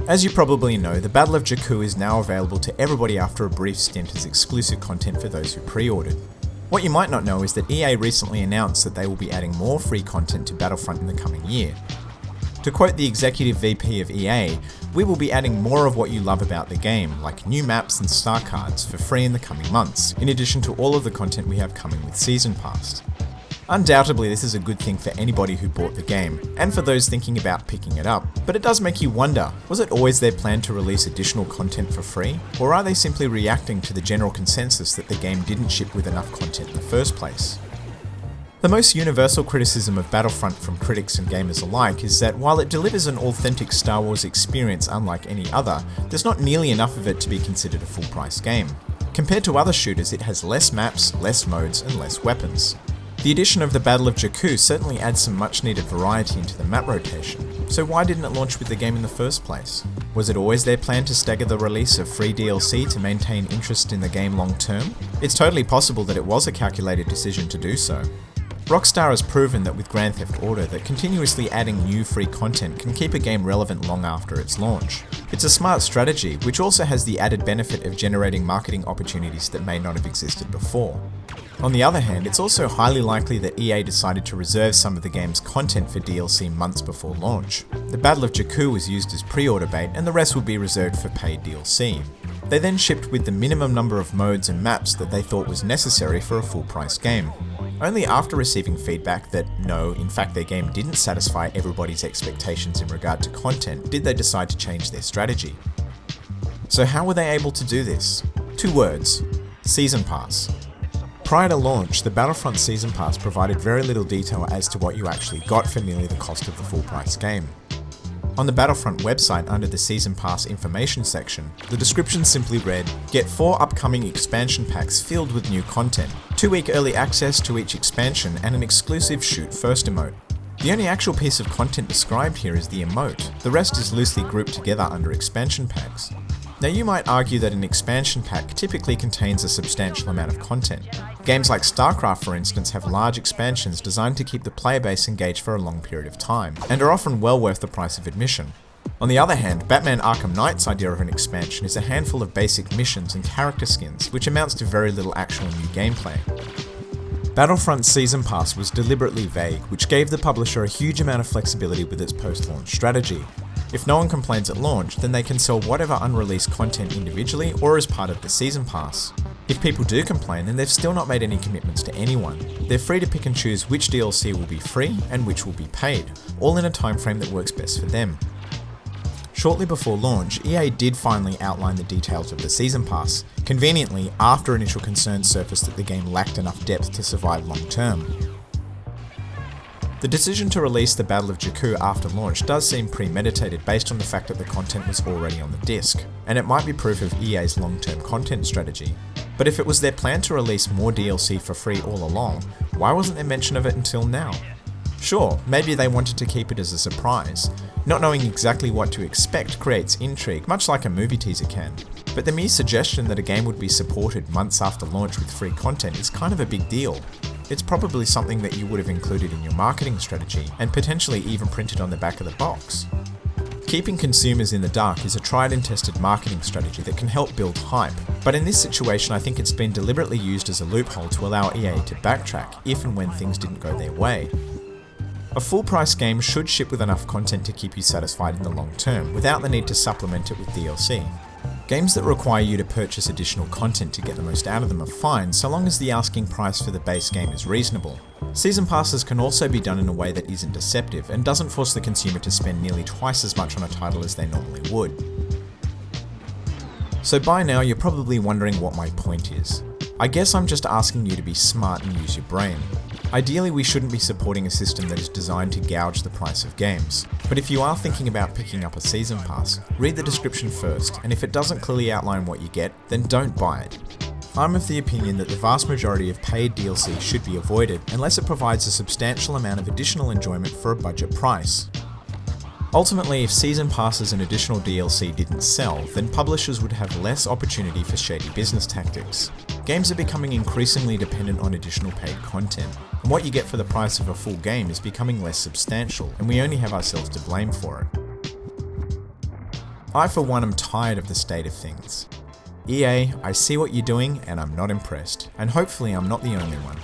As you probably know, the Battle of Jakku is now available to everybody after a brief stint as exclusive content for those who pre-ordered. What you might not know is that EA recently announced that they will be adding more free content to Battlefront in the coming year. To quote the executive VP of EA, "We will be adding more of what you love about the game, like new maps and star cards, for free in the coming months, in addition to all of the content we have coming with Season Pass." Undoubtedly, this is a good thing for anybody who bought the game, and for those thinking about picking it up, but it does make you wonder, was it always their plan to release additional content for free, or are they simply reacting to the general consensus that the game didn't ship with enough content in the first place? The most universal criticism of Battlefront from critics and gamers alike is that while it delivers an authentic Star Wars experience unlike any other, there's not nearly enough of it to be considered a full-price game. Compared to other shooters, it has less maps, less modes, and less weapons. The addition of the Battle of Jakku certainly adds some much needed variety into the map rotation, so why didn't it launch with the game in the first place? Was it always their plan to stagger the release of free DLC to maintain interest in the game long term? It's totally possible that it was a calculated decision to do so. Rockstar has proven that with Grand Theft Auto that continuously adding new free content can keep a game relevant long after its launch. It's a smart strategy, which also has the added benefit of generating marketing opportunities that may not have existed before. On the other hand, it's also highly likely that EA decided to reserve some of the game's content for DLC months before launch. The Battle of Jakku was used as pre-order bait, and the rest would be reserved for paid DLC. They then shipped with the minimum number of modes and maps that they thought was necessary for a full-price game. Only after receiving feedback that no, in fact their game didn't satisfy everybody's expectations in regard to content, did they decide to change their strategy. So how were they able to do this? 2 words: Season Pass. Prior to launch, the Battlefront Season Pass provided very little detail as to what you actually got for nearly the cost of the full-price game. On the Battlefront website under the Season Pass information section, the description simply read, "Get 4 upcoming expansion packs filled with new content, 2-week early access to each expansion, and an exclusive Shoot First emote." The only actual piece of content described here is the emote, the rest is loosely grouped together under expansion packs. Now you might argue that an expansion pack typically contains a substantial amount of content. Games like StarCraft, for instance, have large expansions designed to keep the player base engaged for a long period of time, and are often well worth the price of admission. On the other hand, Batman Arkham Knight's idea of an expansion is a handful of basic missions and character skins, which amounts to very little actual new gameplay. Battlefront's Season Pass was deliberately vague, which gave the publisher a huge amount of flexibility with its post-launch strategy. If no one complains at launch, then they can sell whatever unreleased content individually or as part of the Season Pass. If people do complain, then they've still not made any commitments to anyone. They're free to pick and choose which DLC will be free and which will be paid, all in a time frame that works best for them. Shortly before launch, EA did finally outline the details of the Season Pass, conveniently after initial concerns surfaced that the game lacked enough depth to survive long term. The decision to release the Battle of Jakku after launch does seem premeditated based on the fact that the content was already on the disc, and it might be proof of EA's long-term content strategy. But if it was their plan to release more DLC for free all along, why wasn't there mention of it until now? Sure, maybe they wanted to keep it as a surprise. Not knowing exactly what to expect creates intrigue, much like a movie teaser can. But the mere suggestion that a game would be supported months after launch with free content is kind of a big deal. It's probably something that you would have included in your marketing strategy, and potentially even printed on the back of the box. Keeping consumers in the dark is a tried and tested marketing strategy that can help build hype, but in this situation I think it's been deliberately used as a loophole to allow EA to backtrack if and when things didn't go their way. A full-price game should ship with enough content to keep you satisfied in the long term, without the need to supplement it with DLC. Games that require you to purchase additional content to get the most out of them are fine, so long as the asking price for the base game is reasonable. Season passes can also be done in a way that isn't deceptive, and doesn't force the consumer to spend nearly twice as much on a title as they normally would. So by now you're probably wondering what my point is. I guess I'm just asking you to be smart and use your brain. Ideally, we shouldn't be supporting a system that is designed to gouge the price of games. But if you are thinking about picking up a season pass, read the description first, and if it doesn't clearly outline what you get, then don't buy it. I'm of the opinion that the vast majority of paid DLC should be avoided unless it provides a substantial amount of additional enjoyment for a budget price. Ultimately, if season passes and additional DLC didn't sell, then publishers would have less opportunity for shady business tactics. Games are becoming increasingly dependent on additional paid content, and what you get for the price of a full game is becoming less substantial, and we only have ourselves to blame for it. I for one am tired of the state of things. EA, I see what you're doing and I'm not impressed, and hopefully I'm not the only one.